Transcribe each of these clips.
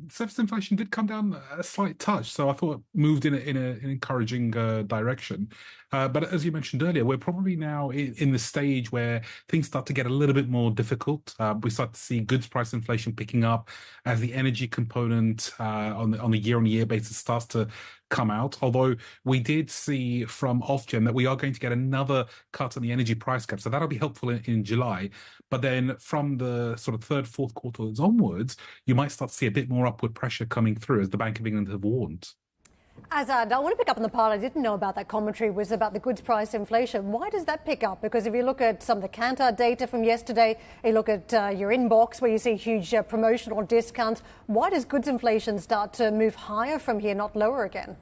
Surface inflation did come down a slight touch, so I thought it moved an encouraging direction. But as you mentioned earlier, we're probably now in the stage where things start to get a little bit more difficult. We start to see goods price inflation picking up as the energy component on the year-on-year basis starts to come out. Although we did see from Ofgem that we are going to get another cut on the energy price cap, so that'll be helpful in July. But then from the sort of third, fourth quarters onwards, you might start to see a bit more upward pressure coming through, as the Bank of England have warned. Azad, I want to pick up on the part I didn't know about that commentary was about the goods price inflation. Why does that pick up? Because if you look at some of the Kantar data from yesterday, you look at your inbox where you see huge promotional discounts, why does goods inflation start to move higher from here, not lower again?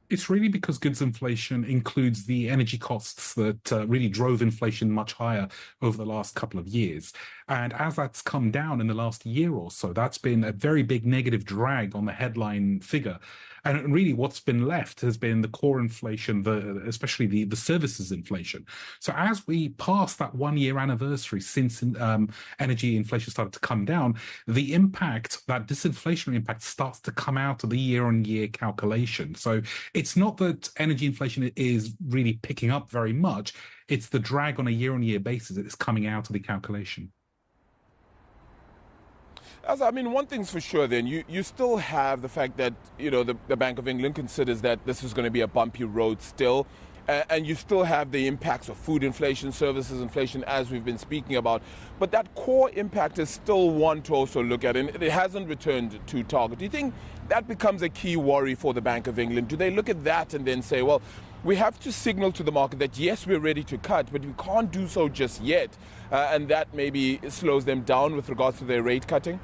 It's really because goods inflation includes the energy costs that really drove inflation much higher over the last couple of years. And as that's come down in the last year or so, that's been a very big negative drag on the headline figure. And really what's been left has been the core inflation, especially the services inflation. So as we pass that 1 year anniversary since energy inflation started to come down, the impact, that disinflationary impact, starts to come out of the year-on-year calculation. So it's not that energy inflation is really picking up very much. It's the drag on a year-on-year basis that is coming out of the calculation. I mean, one thing's for sure then, you still have the fact that, the Bank of England considers that this is going to be a bumpy road still. And you still have the impacts of food inflation, services inflation, as we've been speaking about. But that core impact is still one to also look at, and it hasn't returned to target. Do you think that becomes a key worry for the Bank of England? Do they look at that and then say, well, we have to signal to the market that, yes, we're ready to cut, but we can't do so just yet, and that maybe slows them down with regards to their rate cutting?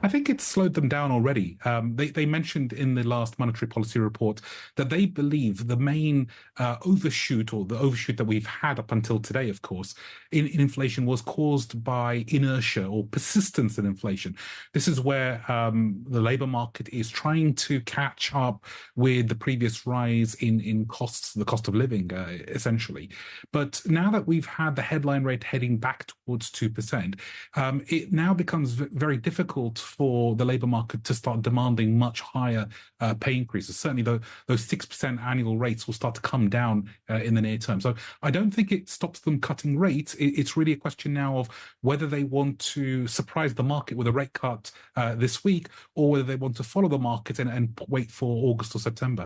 I think it's slowed them down already. They mentioned in the last monetary policy report that they believe the main overshoot, or the overshoot that we've had up until today, of course, in inflation was caused by inertia or persistence in inflation. This is where the labour market is trying to catch up with the previous rise in costs, the cost of living, essentially. But now that we've had the headline rate heading back towards 2%, it now becomes very difficult for the labour market to start demanding much higher pay increases. Certainly, those 6% annual rates will start to come down in the near term. So I don't think it stops them cutting rates. It's really a question now of whether they want to surprise the market with a rate cut this week, or whether they want to follow the market and wait for August or September.